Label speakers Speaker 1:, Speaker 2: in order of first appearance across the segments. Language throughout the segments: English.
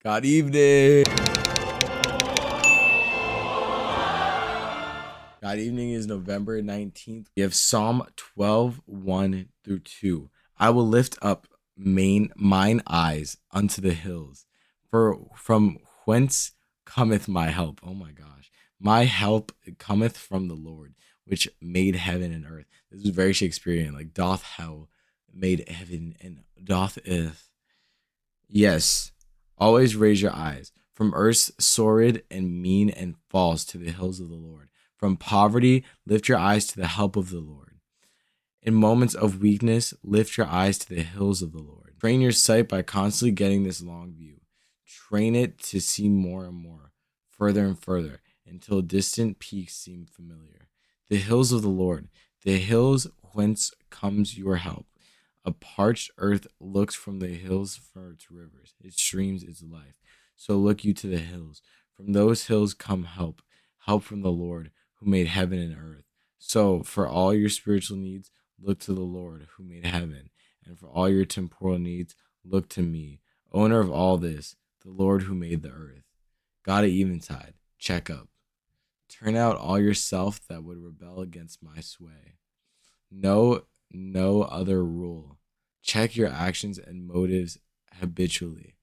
Speaker 1: God evening. God evening is November 19th. We have Psalm 12, 1 through 2. I will lift up mine eyes unto the hills, for from whence cometh my help? Oh my gosh. My help cometh from the Lord, which made heaven and earth. This is very Shakespearean, like doth hell made heaven and doth earth. Yes, always raise your eyes from earth's sordid and mean and falls to the hills of the Lord. From poverty, lift your eyes to the help of the Lord. In moments of weakness, lift your eyes to the hills of the Lord. Train your sight by constantly getting this long view. Train it to see more and more, further and further, until distant peaks seem familiar. The hills of the Lord, the hills whence comes your help. A parched earth looks from the hills for its rivers, its streams, its life. So look you to the hills. From those hills come help, help from the Lord who made heaven and earth. So for all your spiritual needs, look to the Lord who made heaven. And for all your temporal needs, look to me, owner of all this, the Lord who made the earth. God at Eventide, check up. Turn out all yourself that would rebel against my sway. No other rule. Check your actions and motives habitually.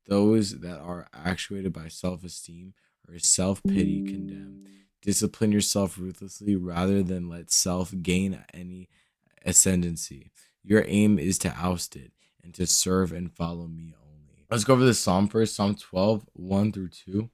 Speaker 1: Those that are actuated by self esteem or self pity condemn. Discipline yourself ruthlessly rather than let self gain any ascendancy. Your aim is to oust it and to serve and follow me only. Let's go over this psalm first. Psalm 12, 1 through 2.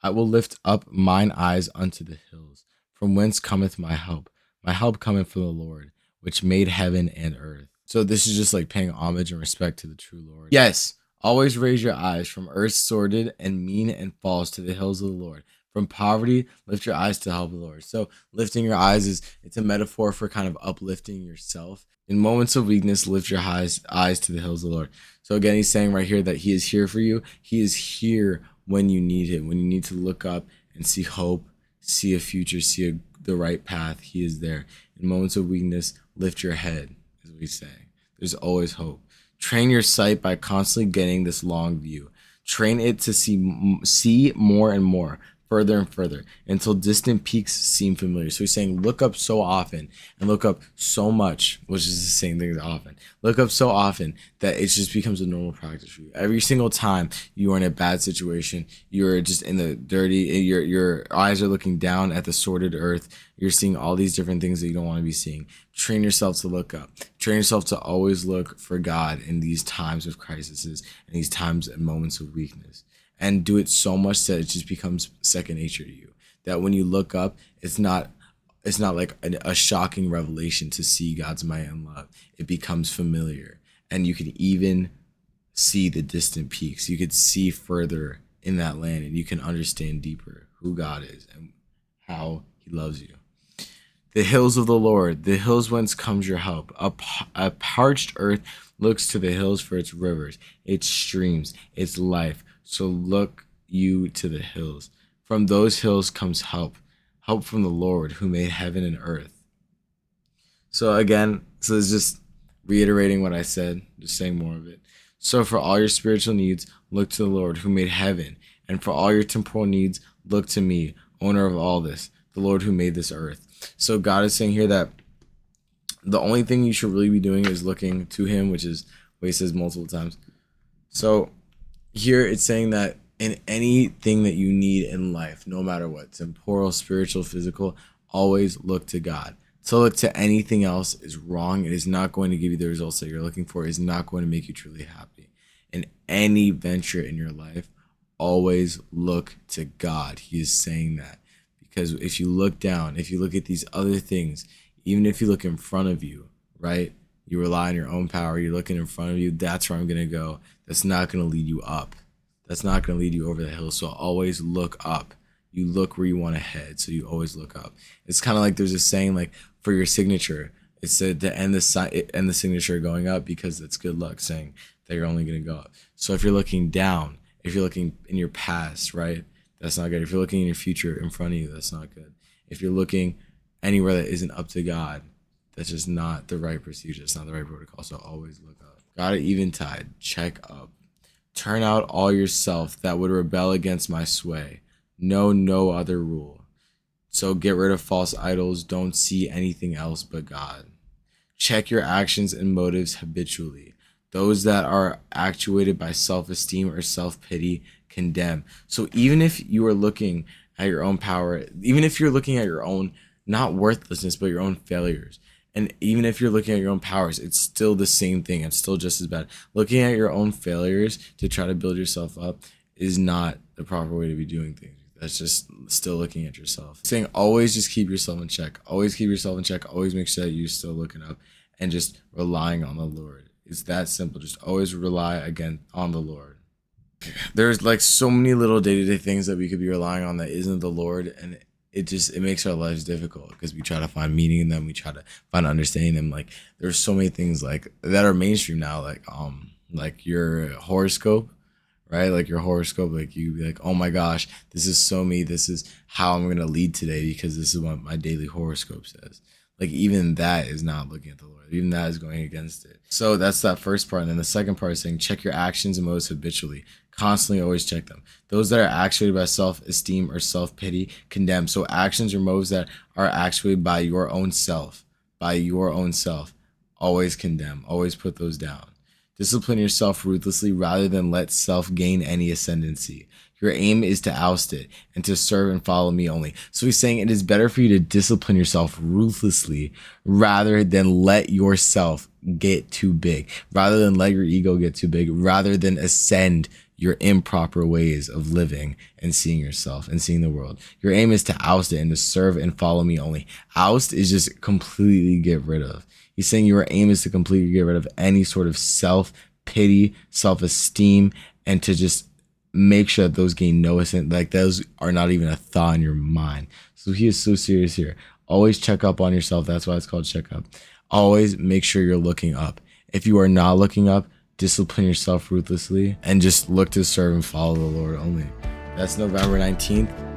Speaker 1: I will lift up mine eyes unto the hills. From whence cometh my help? My help cometh from the Lord, which made heaven and earth. So this is just like paying homage and respect to the true Lord. Yes, always raise your eyes from earth's sordid and mean and falls to the hills of the Lord. From poverty, lift your eyes to the help of the Lord. So lifting your eyes it's a metaphor for kind of uplifting yourself. In moments of weakness, lift your eyes to the hills of the Lord. So again, he's saying right here that he is here for you. He is here when you need him, when you need to look up and see hope, see a future, see the right path. He is there. In moments of weakness, lift your head, as we say. There's always hope. Train your sight by constantly getting this long view. Train it to see more and more, further and further, until distant peaks seem familiar. So he's saying, look up so often and look up so much, which is the same thing as often. Look up so often that it just becomes a normal practice for you. Every single time you are in a bad situation, you're just in the dirty, your eyes are looking down at the sordid earth. You're seeing all these different things that you don't want to be seeing. Train yourself to look up. Train yourself to always look for God in these times of crises and these times and moments of weakness. And do it so much that it just becomes second nature to you. That when you look up, it's not like a shocking revelation to see God's might and love. It becomes familiar. And you can even see the distant peaks. You could see further in that land and you can understand deeper who God is and how he loves you. The hills of the Lord, the hills whence comes your help. A parched earth looks to the hills for its rivers, its streams, its life. So look you to the hills. From those hills comes help, help from the Lord who made heaven and earth. So again, so it's just reiterating what I said, just saying more of it. So for all your spiritual needs, look to the Lord who made heaven. And for all your temporal needs, look to me, owner of all this, the Lord who made this earth. So God is saying here that the only thing you should really be doing is looking to him, which is what he says multiple times. So here it's saying that in anything that you need in life, no matter what, temporal, spiritual, physical, always look to God. To look to anything else is wrong. It is not going to give you the results that you're looking for. It is not going to make you truly happy. In any venture in your life, always look to God. He is saying that. Because if you look down, if you look at these other things, even if you look in front of you, right? You rely on your own power. You're looking in front of you. That's where I'm going to go. That's not going to lead you up. That's not going to lead you over the hill. So always look up. You look where you want to head. So you always look up. It's kind of like there's a saying like for your signature, it said to end the signature going up because it's good luck, saying that you're only going to go up. So if you're looking down, if you're looking in your past, right? That's not good. If you're looking in your future in front of you, that's not good. If you're looking anywhere that isn't up to God, that's just not the right procedure. It's not the right protocol. So always look up. God at Eventide, check up. Turn out all yourself that would rebel against my sway. Know no other rule. So get rid of false idols. Don't see anything else but God. Check your actions and motives habitually. Those that are actuated by self-esteem or self-pity condemn. So even if you are looking at your own power, even if you're looking at your own, not worthlessness, but your own failures, and even if you're looking at your own powers, it's still the same thing. It's still just as bad. Looking at your own failures to try to build yourself up is not the proper way to be doing things. That's just still looking at yourself. Saying always just keep yourself in check. Always keep yourself in check. Always make sure that you're still looking up and just relying on the Lord. It's that simple. Just always rely again on the Lord. There's like so many little day-to-day things that we could be relying on that isn't the Lord, and it makes our lives difficult because we try to find meaning in them. We try to find understanding them. Like there's so many things like that are mainstream now, like your horoscope, right? Like your horoscope, like you be like, oh my gosh, this is so me. This is how I'm gonna lead today because this is what my daily horoscope says. Like even that is not looking at the Lord. Even that is going against it. So that's that first part. And then the second part is saying check your actions and motives habitually. Constantly always check them. Those that are actuated by self-esteem or self-pity condemn. So actions or motives that are actuated by your own self, always condemn. Always put those down. Discipline yourself ruthlessly rather than let self gain any ascendancy. Your aim is to oust it and to serve and follow me only. So he's saying it is better for you to discipline yourself ruthlessly rather than let yourself get too big, rather than let your ego get too big, rather than ascend your improper ways of living and seeing yourself and seeing the world. Your aim is to oust it and to serve and follow me only. Oust is just completely get rid of. He's saying your aim is to completely get rid of any sort of self-pity, self-esteem, and to just make sure that those gain no ascent, like those are not even a thought in your mind. So he is so serious here. Always check up on yourself. That's why it's called check up. Always make sure you're looking up. If you are not looking up, discipline yourself ruthlessly and just look to serve and follow the Lord only. That's November 19th.